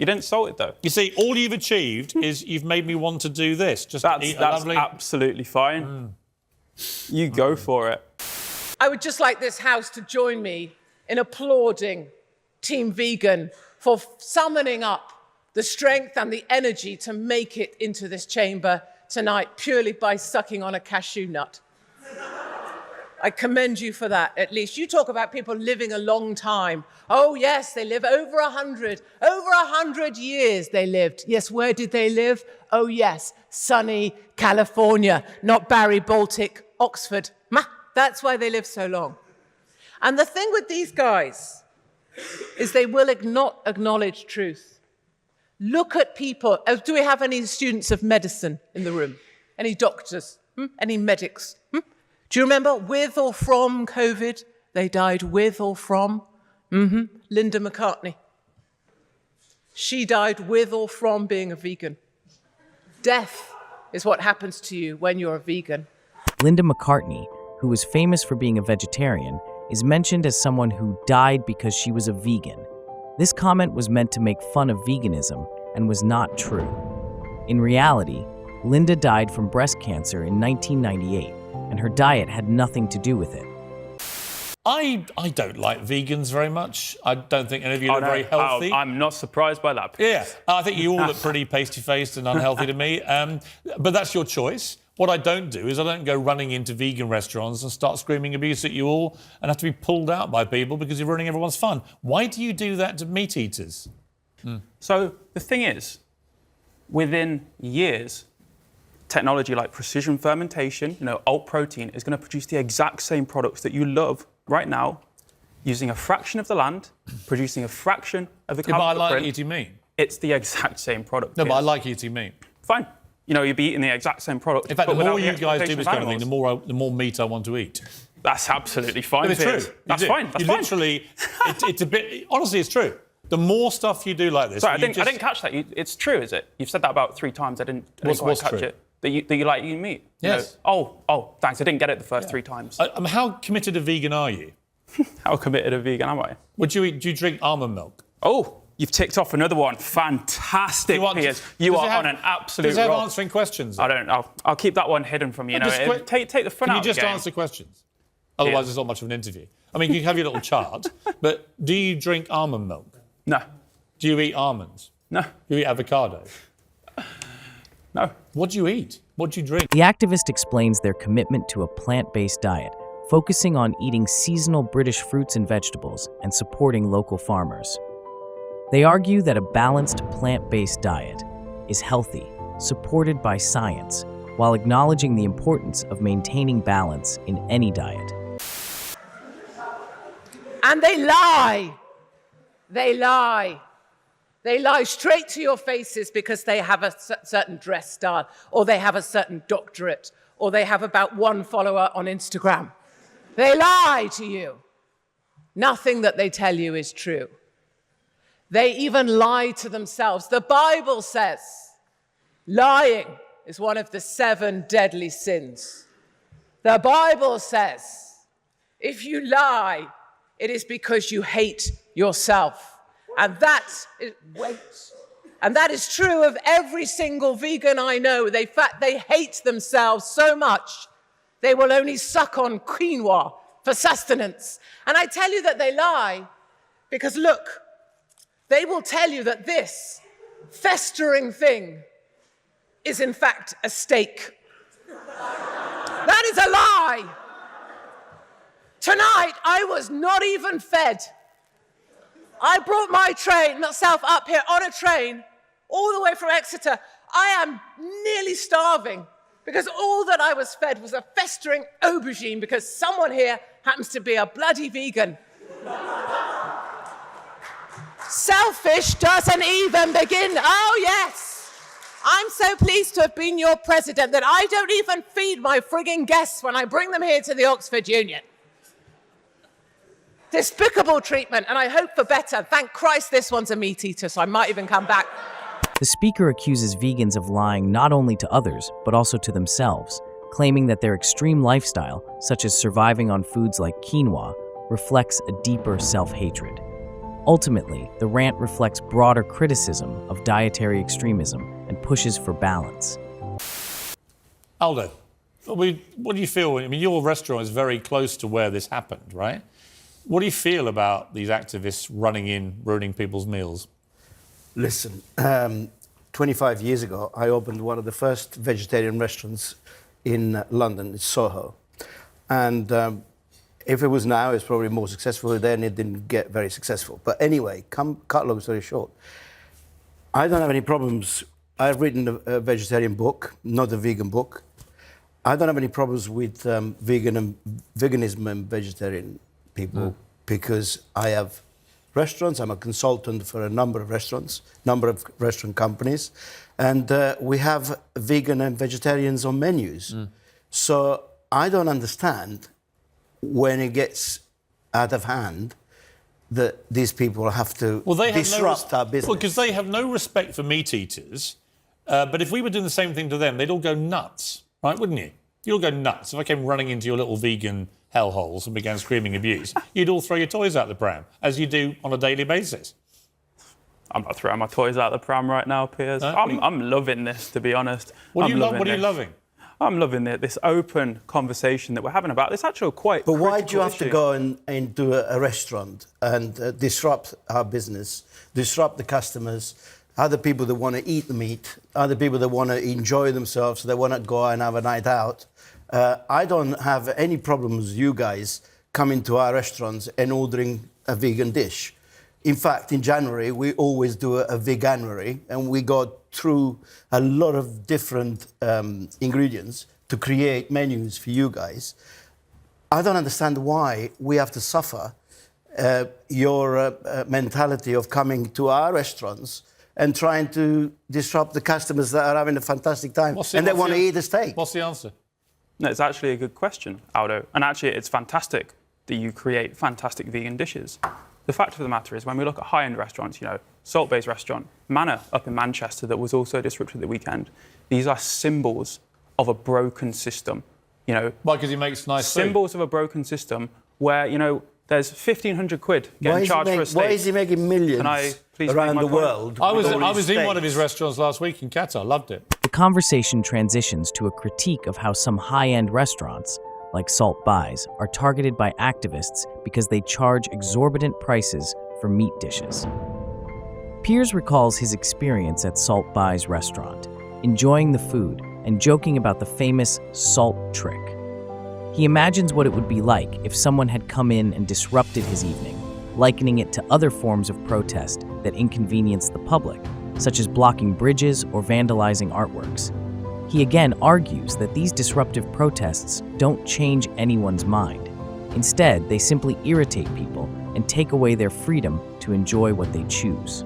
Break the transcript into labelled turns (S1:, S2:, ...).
S1: You didn't salt it, though.
S2: You see, all you've achieved is you've made me want to do this. Just eat a
S1: That's
S2: lovely...
S1: absolutely fine. You go for it.
S3: I would just like this House to join me in applauding Team Vegan for summoning up the strength and the energy to make it into this chamber tonight purely by sucking on a cashew nut. I commend you for that, at least. You talk about people living a long time. Oh, yes, they live over 100. Over 100 years they lived. Yes, where did they live? Oh, yes, sunny California, not Barry Baltic, Oxford. That's why they live so long. And the thing with these guys is they will not acknowledge truth. Look at people. Do we have any students of medicine in the room? Any doctors? Any medics? Do you remember with or from COVID? They died with or from? Linda McCartney. She died with or from being a vegan. Death is what happens to you when you're a vegan.
S4: Linda McCartney, who was famous for being a vegetarian, is mentioned as someone who died because she was a vegan. This comment was meant to make fun of veganism and was not true. In reality, Linda died from breast cancer in 1998, and her diet had nothing to do with it.
S2: I don't like vegans very much. I don't think any of you look very healthy.
S1: I'm not surprised by that.
S2: Yeah, I think you all look pretty pasty-faced and unhealthy to me. But that's your choice. What I don't do is I don't go running into vegan restaurants and start screaming abuse at you all and have to be pulled out by people because you're ruining everyone's fun. Why do you do that to meat eaters?
S1: So the thing is, within years, technology like precision fermentation, alt protein, is going to produce the exact same products that you love right now, using a fraction of the land, producing a fraction of the carbon
S2: But I
S1: footprint.
S2: like eating meat.
S1: It's the exact same product.
S2: No, but I like eating meat.
S1: Fine. You'd be eating the exact same product.
S2: In fact, the
S1: but
S2: more
S1: without
S2: you guys do
S1: expectation
S2: this
S1: of
S2: kind of thing,
S1: animals.
S2: the more meat I want to eat.
S1: That's absolutely fine.
S2: But it's
S1: Piers.
S2: true.
S1: That's
S2: You do.
S1: fine. That's
S2: you
S1: fine.
S2: literally, it's a bit. Honestly, it's true. The more stuff you do like this,
S1: Sorry, I didn't catch that. It's true, is it? You've said that about 3 times. I didn't quite catch
S2: true?
S1: it. That you like eating meat.
S2: Yes.
S1: Oh, thanks. I didn't get it the first 3 times.
S2: How committed a vegan are you?
S1: How committed a vegan am I?
S2: Would you eat? Do you drink almond milk?
S1: Oh, you've ticked off another one. Fantastic, Piers. You are on an absolute
S2: Does it have
S1: roll.
S2: answering questions?
S1: I don't know. I'll keep that one hidden from you. Take the fun
S2: Can
S1: out
S2: you
S1: of
S2: just
S1: the game.
S2: answer questions? Otherwise, it's not much of an interview. I mean, you can have your little chart, but do you drink almond milk?
S1: No.
S2: Do you eat almonds?
S1: No.
S2: Do you eat avocado?
S1: No.
S2: What do you eat? What do you drink?
S4: The activist explains their commitment to a plant-based diet, focusing on eating seasonal British fruits and vegetables and supporting local farmers. They argue that a balanced plant-based diet is healthy, supported by science, while acknowledging the importance of maintaining balance in any diet.
S3: And they lie. They lie. They lie straight to your faces because they have a certain dress style, or they have a certain doctorate, or they have about 1 follower on Instagram. They lie to you. Nothing that they tell you is true. They even lie to themselves. The Bible says lying is one of the 7 deadly sins. The Bible says if you lie, it is because you hate yourself. And that is true of every single vegan I know. They hate themselves so much, they will only suck on quinoa for sustenance. And I tell you that they lie because, look, they will tell you that this festering thing is, in fact, a steak. That is a lie. Tonight, I was not even fed. I brought myself up here on a train all the way from Exeter. I am nearly starving because all that I was fed was a festering aubergine because someone here happens to be a bloody vegan. Selfish doesn't even begin. Oh, yes. I'm so pleased to have been your president that I don't even feed my frigging guests when I bring them here to the Oxford Union. Despicable treatment, and I hope for better. Thank Christ this one's a meat eater, so I might even come back.
S4: The speaker accuses vegans of lying not only to others, but also to themselves, claiming that their extreme lifestyle, such as surviving on foods like quinoa, reflects a deeper self-hatred. Ultimately, the rant reflects broader criticism of dietary extremism and pushes for balance.
S2: Aldo, what do you feel? I mean, your restaurant is very close to where this happened, right? What do you feel about these activists running in, ruining people's meals?
S5: Listen, 25 years ago, I opened one of the first vegetarian restaurants in London, it's Soho. And if it was now, it's probably more successful. Then it didn't get very successful. But anyway, cut long story short, I don't have any problems. I've written a vegetarian book, not a vegan book. I don't have any problems with veganism and vegetarian people because I have restaurants. I'm a consultant for a number of restaurants, number of restaurant companies, and we have vegan and vegetarians on menus. So I don't understand when it gets out of hand that these people have to disrupt our business.
S2: Well, because they have no respect for meat eaters. But if we were doing the same thing to them, they'd all go nuts, right? Wouldn't you? You'd all go nuts. If I came running into your little vegan hellholes and began screaming abuse, you'd all throw your toys out the pram, as you do on a daily basis.
S1: I'm not throwing my toys out the pram right now, Piers. I'm loving this, to be honest.
S2: What are you loving?
S1: I'm loving this open conversation that we're having about this actual quite
S5: But why do you have
S1: issue.
S5: to go and do a restaurant and disrupt our business, disrupt the customers, other people that want to eat the meat, other people that want to enjoy themselves, they want to go and have a night out. I don't have any problems with you guys coming to our restaurants and ordering a vegan dish. In fact, in January, we always do a veganuary, and we go through a lot of different ingredients to create menus for you guys. I don't understand why we have to suffer your mentality of coming to our restaurants and trying to disrupt the customers that are having a fantastic time and they want to eat a steak.
S2: What's the answer?
S1: No, it's actually a good question, Aldo. And actually, it's fantastic that you create fantastic vegan dishes. The fact of the matter is, when we look at high-end restaurants, Salt Bay's restaurant, Manor up in Manchester, that was also disrupted at the weekend, these are symbols of a broken system.
S2: Why? Because he makes nice
S1: symbols
S2: food.
S1: of a broken system where, there's 1,500 quid getting charged for a steak.
S5: Why is he making millions around the world?
S2: I was in one of his restaurants last week in Qatar. Loved it.
S4: The conversation transitions to a critique of how some high-end restaurants, like Salt Bay's, are targeted by activists because they charge exorbitant prices for meat dishes. Piers recalls his experience at Salt Bay's restaurant, enjoying the food and joking about the famous salt trick. He imagines what it would be like if someone had come in and disrupted his evening, likening it to other forms of protest that inconvenience the public, such as blocking bridges or vandalizing artworks. He again argues that these disruptive protests don't change anyone's mind. Instead, they simply irritate people and take away their freedom to enjoy what they choose.